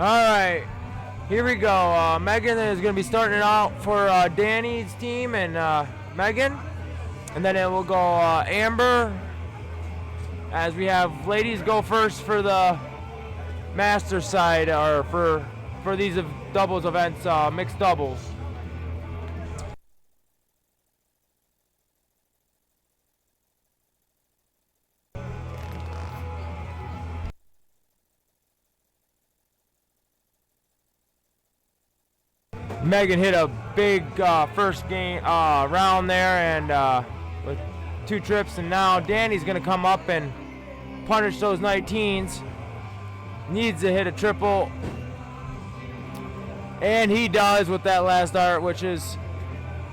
right, here we go. Megan is going to be starting it out for Danny's team and Megan. And then it will go Amber, as we have ladies go first for the master side, or for these doubles events, mixed doubles. Megan hit a big first game round there, and with 2 trips, and now Danny's gonna come up and punish those 19s. Needs to hit a triple, and he does with that last dart, which is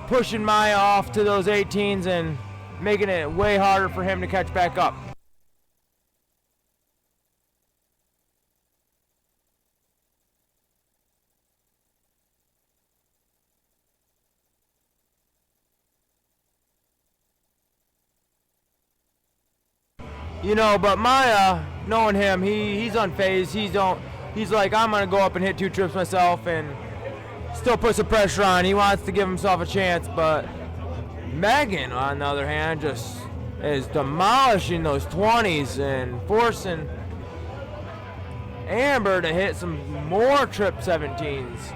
pushing Maya off to those 18s and making it way harder for him to catch back up. You know, but Maya, knowing him, he's unfazed. He's like, I'm gonna go up and hit 2 trips myself, and still put some pressure on. He wants to give himself a chance, but Megan, on the other hand, just is demolishing those 20s and forcing Amber to hit some more trip 17s.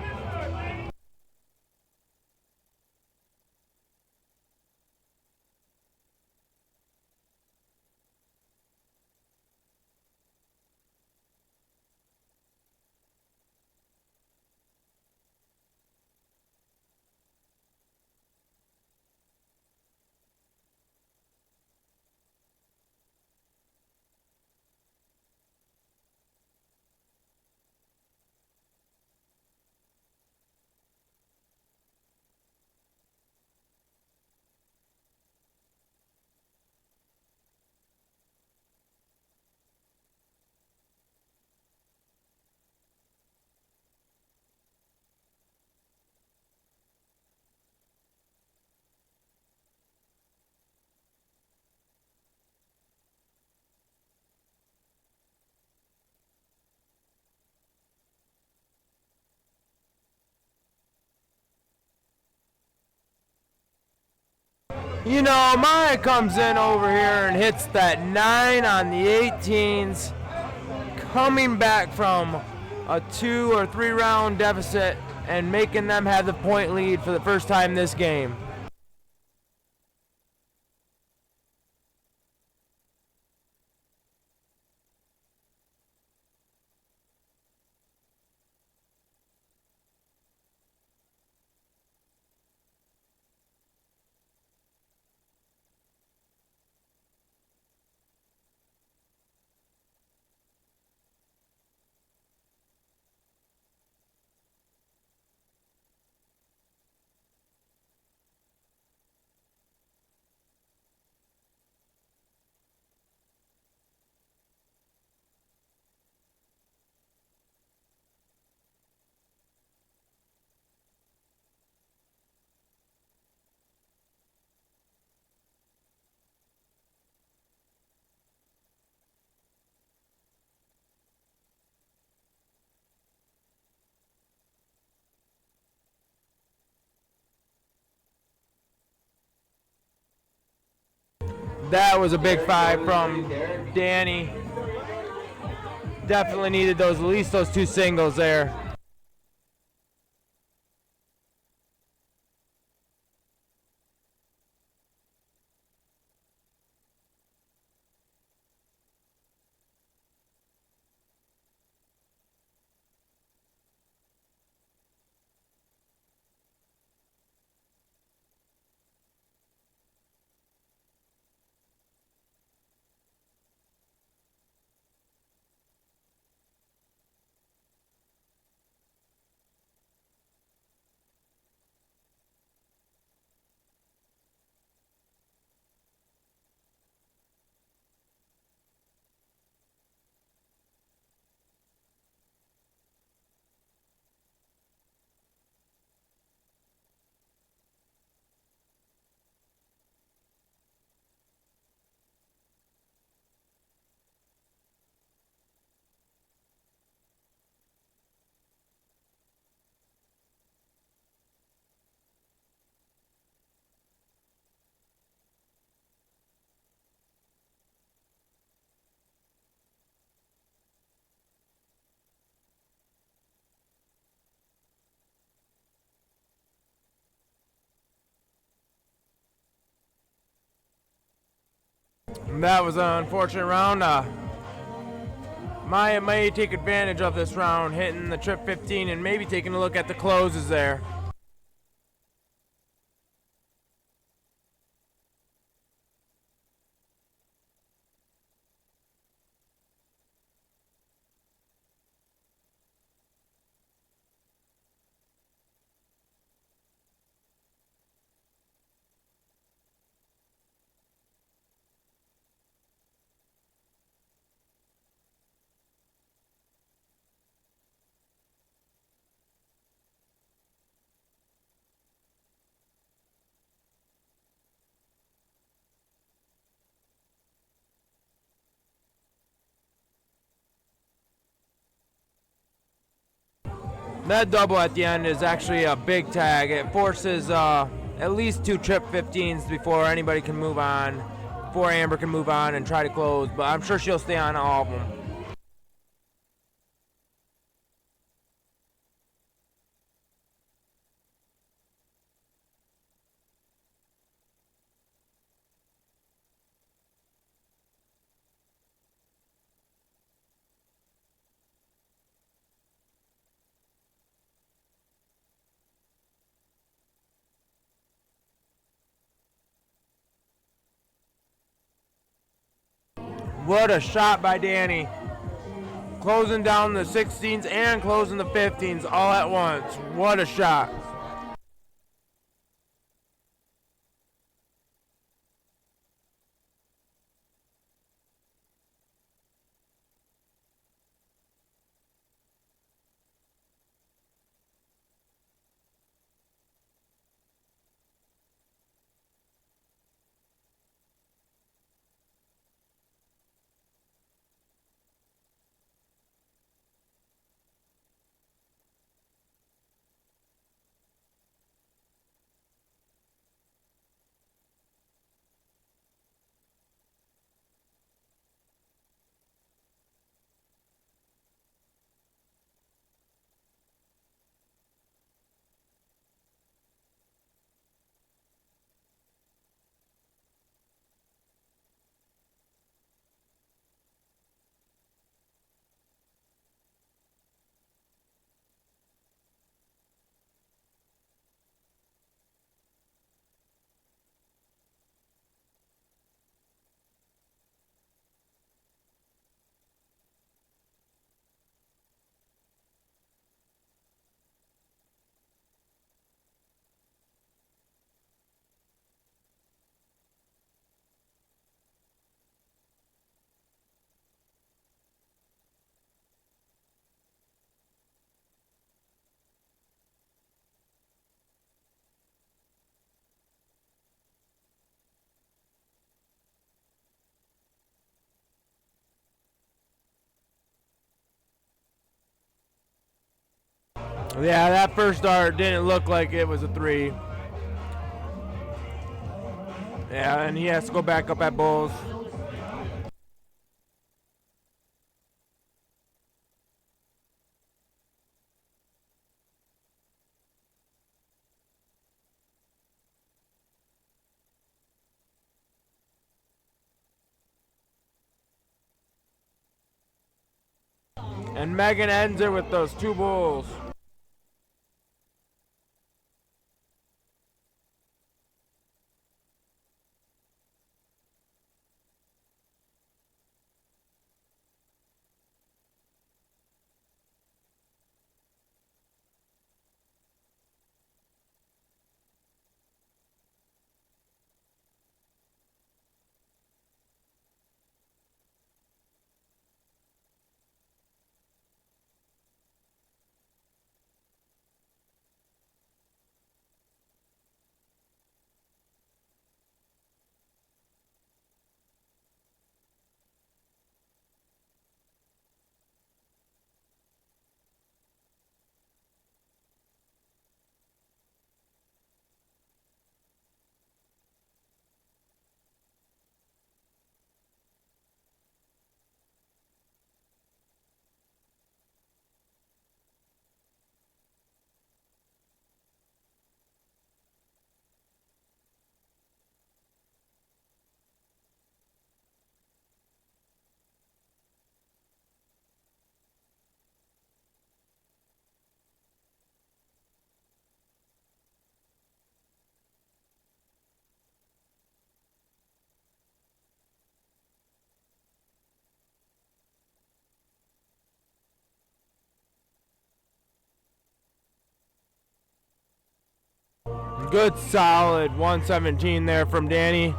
You know, Maya comes in over here and hits that 9 on the 18s, coming back from a 2 or 3 round deficit and making them have the point lead for the first time this game. That was a big 5 from Danny. Definitely needed those, at least those 2 singles there. That was an unfortunate round. Maya may take advantage of this round, hitting the trip 15 and maybe taking a look at the closes there. That double at the end is actually a big tag. It forces at least 2 trip 15s before anybody can move on, before Amber can move on and try to close, but I'm sure she'll stay on all of them. What a shot by Danny. Closing down the 16s and closing the 15s all at once. What a shot. Yeah, that first dart didn't look like it was a 3. Yeah, and he has to go back up at Bulls. And Meghan ends it with those 2 Bulls. Good solid 117 there from Danny.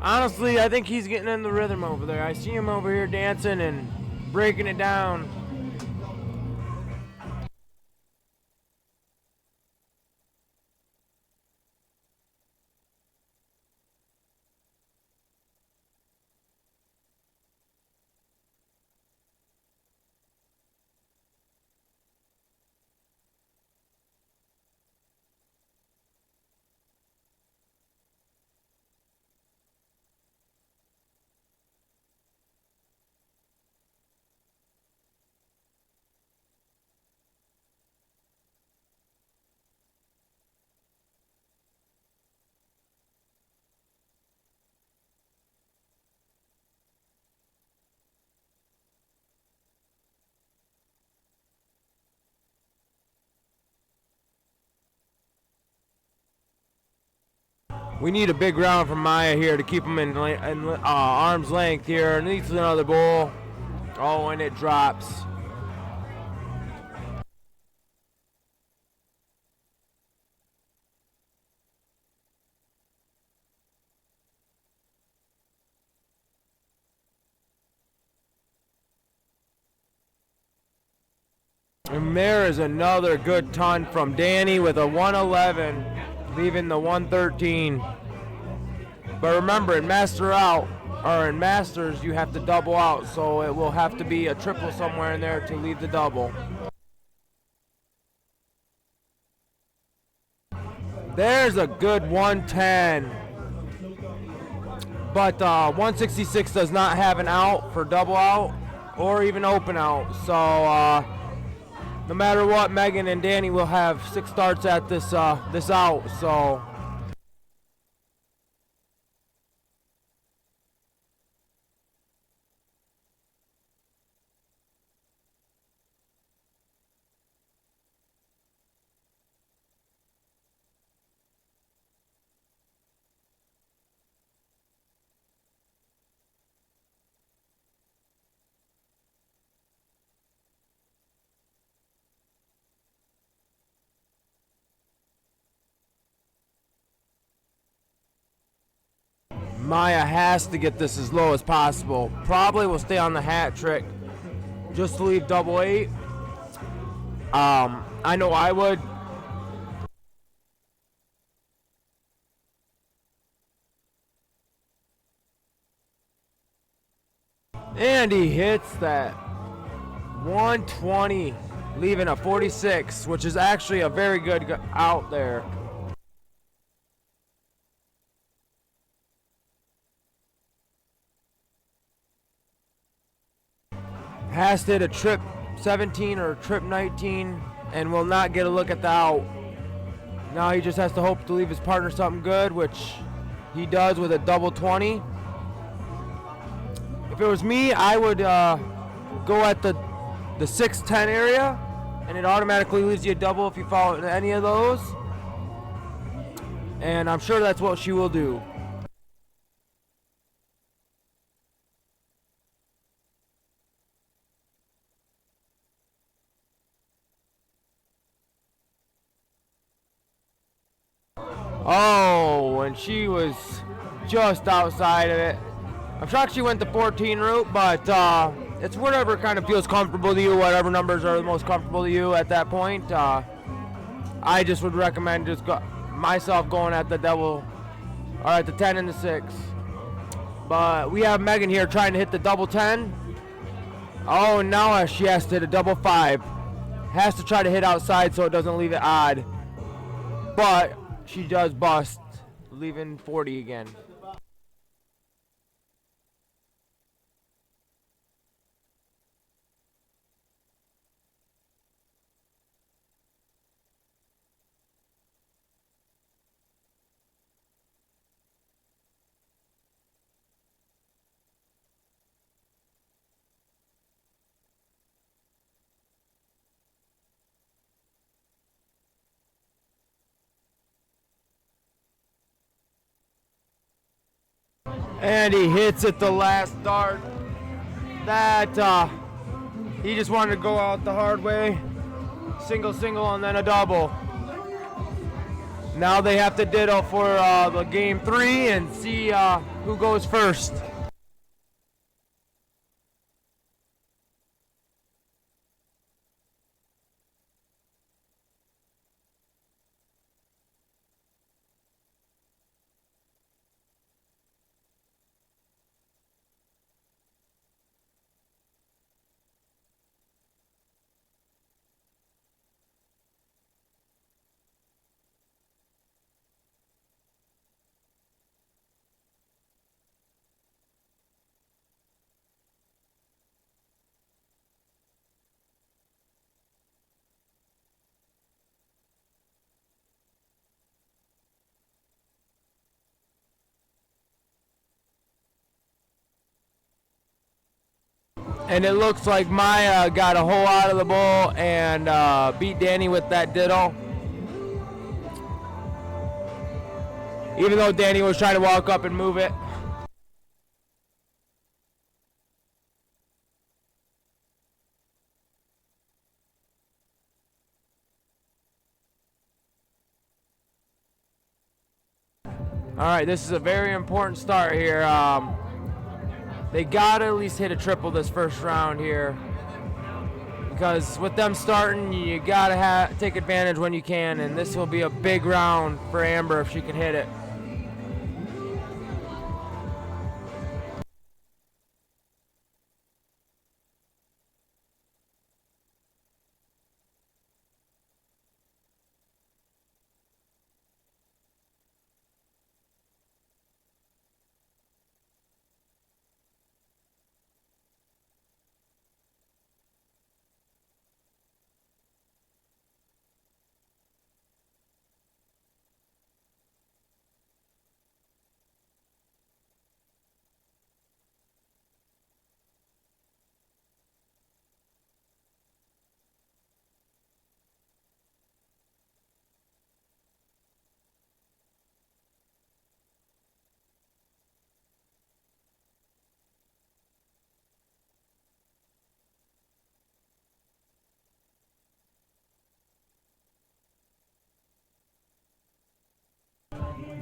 Honestly, I think he's getting in the rhythm over there. I see him over here dancing and breaking it down. We need a big round from Maya here to keep him in arm's length here. Needs another bowl. Oh, and it drops. And there is another good ton from Danny with a 111. Leaving the 113. But remember, in Masters, you have to double out, so it will have to be a triple somewhere in there to leave the double. There's a good 110. But 166 does not have an out for double out or even open out. So no matter what, Meghan and Danny will have 6 starts at this out. So Maya has to get this as low as possible. Probably will stay on the hat trick just to leave double 8. I know I would. And he hits that 120, leaving a 46, which is actually a very good out there. Has to hit a trip 17 or trip 19 and will not get a look at the out. Now he just has to hope to leave his partner something good, which he does with a double 20. If it was me, I would go at the 6-10 area, and it automatically leaves you a double if you fall into any of those. And I'm sure that's what she will do. Oh, and she was just outside of it. I'm shocked she went the 14 route, but it's whatever kind of feels comfortable to you, whatever numbers are the most comfortable to you at that point. I just would recommend just myself going at the double, or at the 10 and the 6. But we have Meghan here trying to hit the double 10. Oh, now she has to hit a double 5. Has to try to hit outside so it doesn't leave it odd. But she does bust, leaving 40 again. And he hits it the last dart. That he just wanted to go out the hard way. Single, single, and then a double. Now they have to ditto for the game 3 and see who goes first. And it looks like Maya got a hole out of the bowl and beat Danny with that ditto. Even though Danny was trying to walk up and move it. All right, this is a very important start here. They gotta at least hit a triple this first round here, because with them starting, you gotta take advantage when you can, and this will be a big round for Amber if she can hit it.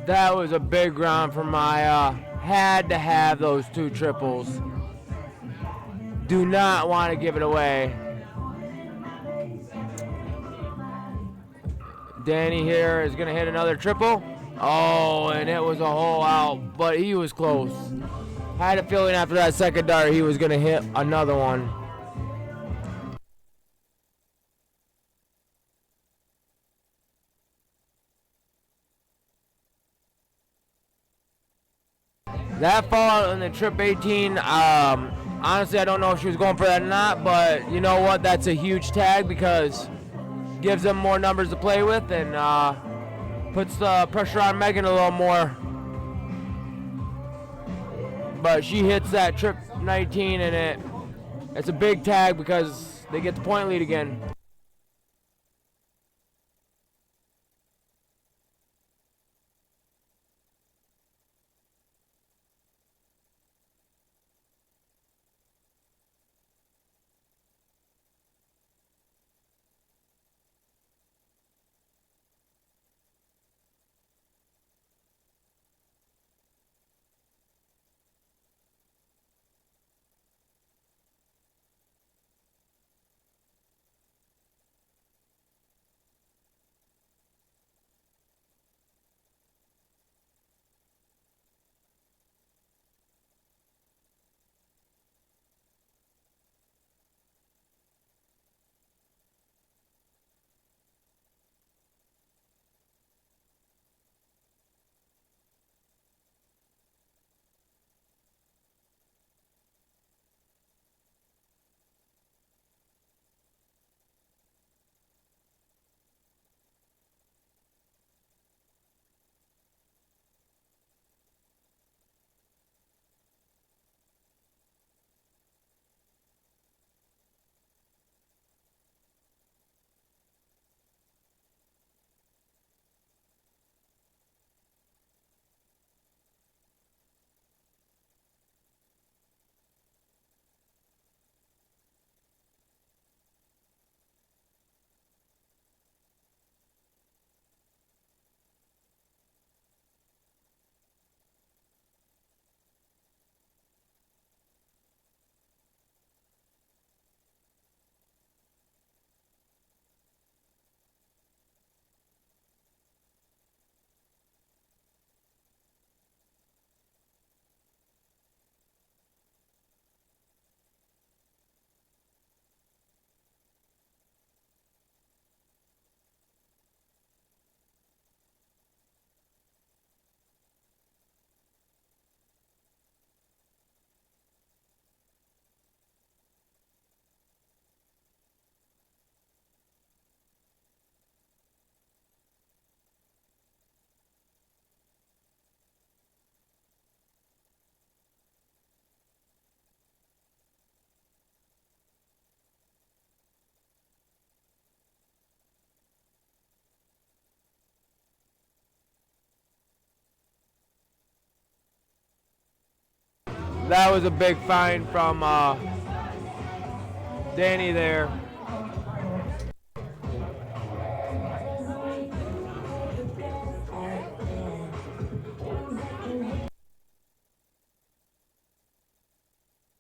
That was a big round for Maya. Had to have those 2 triples. Do not want to give it away. Danny here is going to hit another triple. Oh, and it was a hole out, but he was close. Had a feeling after that second dart he was going to hit another one. That fall in the trip 18, honestly, I don't know if she was going for that or not, but you know what? That's a huge tag because gives them more numbers to play with and puts the pressure on Meghan a little more. But she hits that trip 19 and it's a big tag because they get the point lead again. That was a big find from Danny there.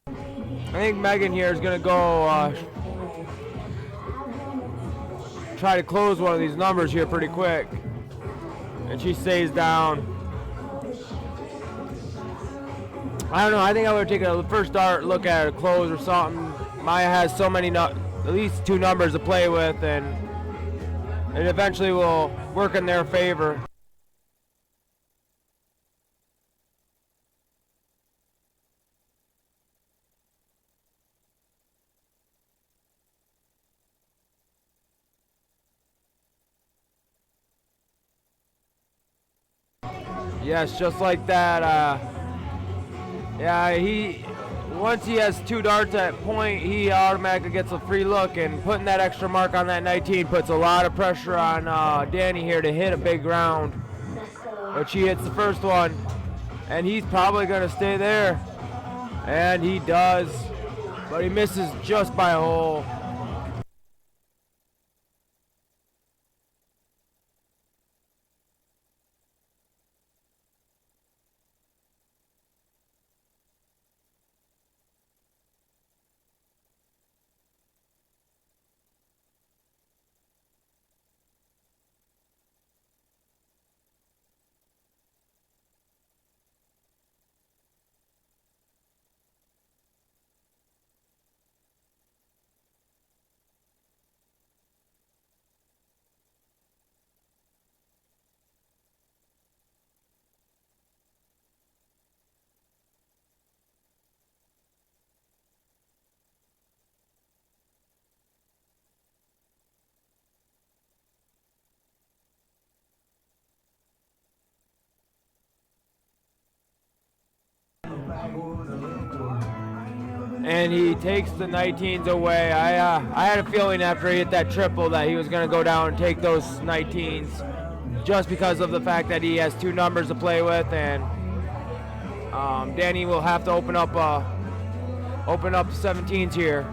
I think Meghan here is going to go try to close one of these numbers here pretty quick. And she stays down. I don't know. I think I would take a first start look at a close or something. Maya has so many, at least 2 numbers to play with, and it eventually will work in their favor. Yes, just like that. Yeah, once he has 2 darts at point, he automatically gets a free look, and putting that extra mark on that 19 puts a lot of pressure on Danny here to hit a big round. But she hits the first one, and he's probably going to stay there. And he does, but he misses just by a hole. And he takes the 19s away. I had a feeling after he hit that triple that he was going to go down and take those 19s, just because of the fact that he has 2 numbers to play with, and Danny will have to open up the 17s here.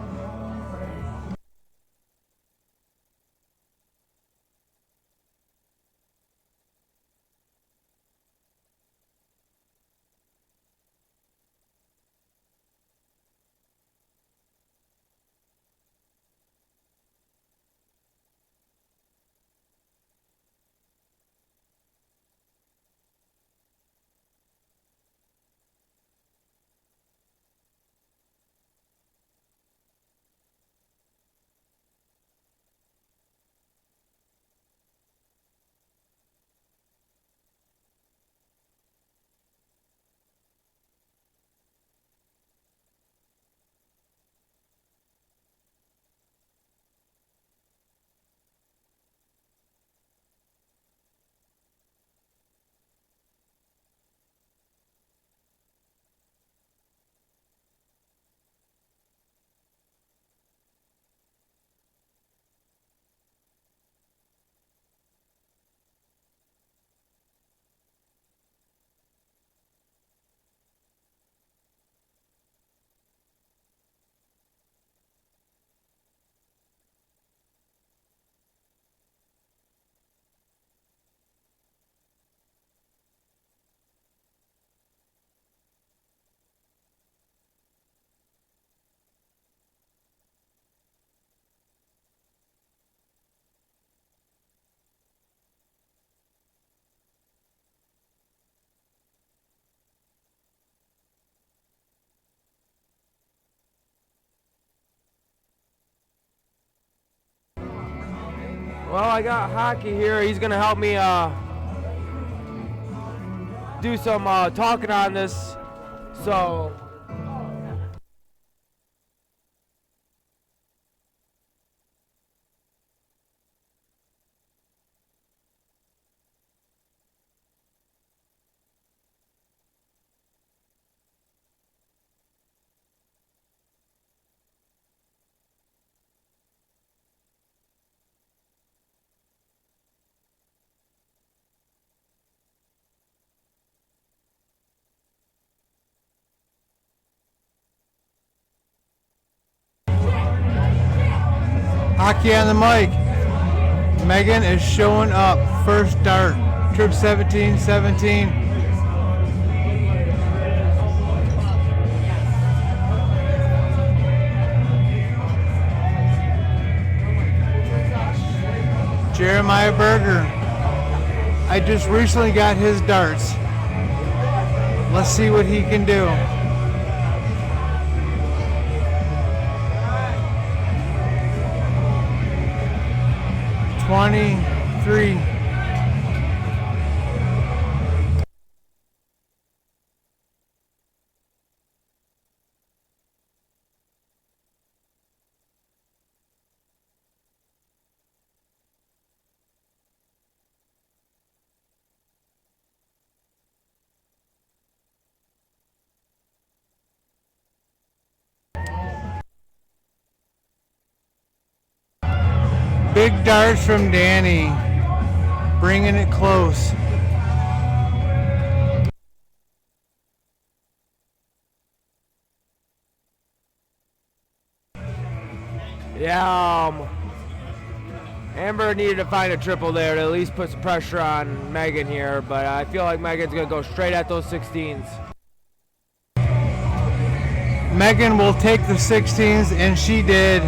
Well, I got Hockey here. He's going to help me do some talking on this. So Hockey on the mic. Meghan is showing up. First dart. Trip 17-17. Jeremiah Berger. I just recently got his darts. Let's see what he can do. $23. Big darts from Danny, bringing it close. Yeah, Amber needed to find a triple there to at least put some pressure on Meghan here, but I feel like Meghan's going to go straight at those 16s. Meghan will take the 16s, and she did.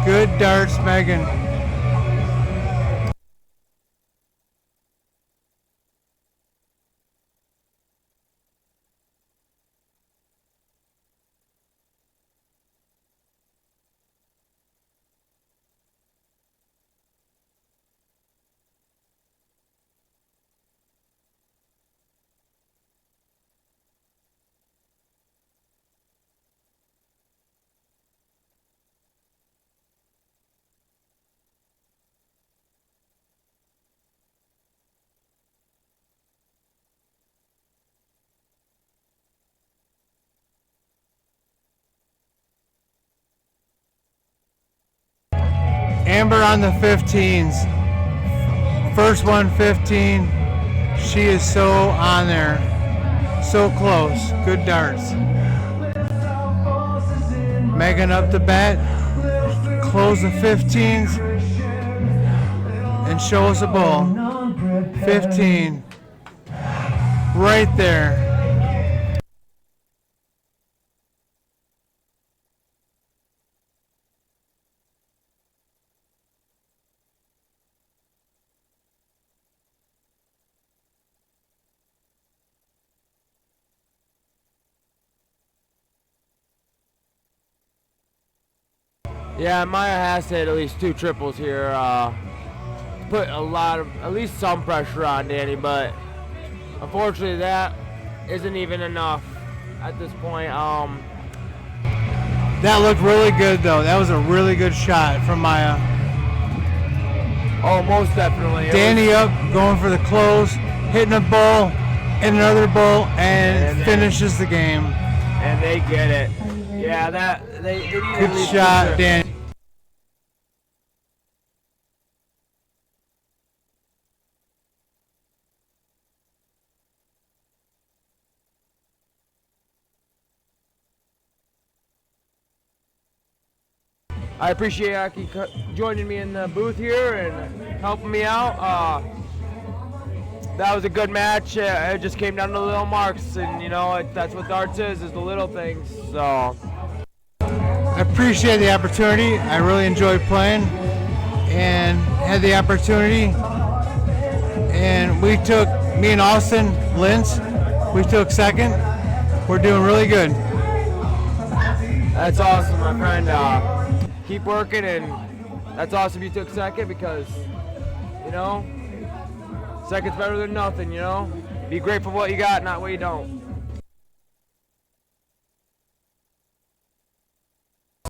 Good darts, Meghan. Amber on the 15s. First one 15. She is so on there. So close. Good darts. Meghan up the bat. Close the 15s. And show us a ball. 15. Right there. Yeah, Maya has to hit at least 2 triples here. Put at least some pressure on Danny, but unfortunately that isn't even enough at this point. That looked really good though. That was a really good shot from Maya. Oh, most definitely. Danny up, going for the close, hitting a ball, and another ball, and finishes the game. And they get it. Yeah, they good shot, Danny. I appreciate Aki joining me in the booth here and helping me out. That was a good match. It just came down to the little marks, and you know that's what darts is the little things. So I appreciate the opportunity. I really enjoyed playing and had the opportunity. And me and Austin Lintz, we took second. We're doing really good. That's awesome, my friend. Keep working, and that's awesome you took second because, you know, second's better than nothing, you know? Be grateful for what you got, not what you don't.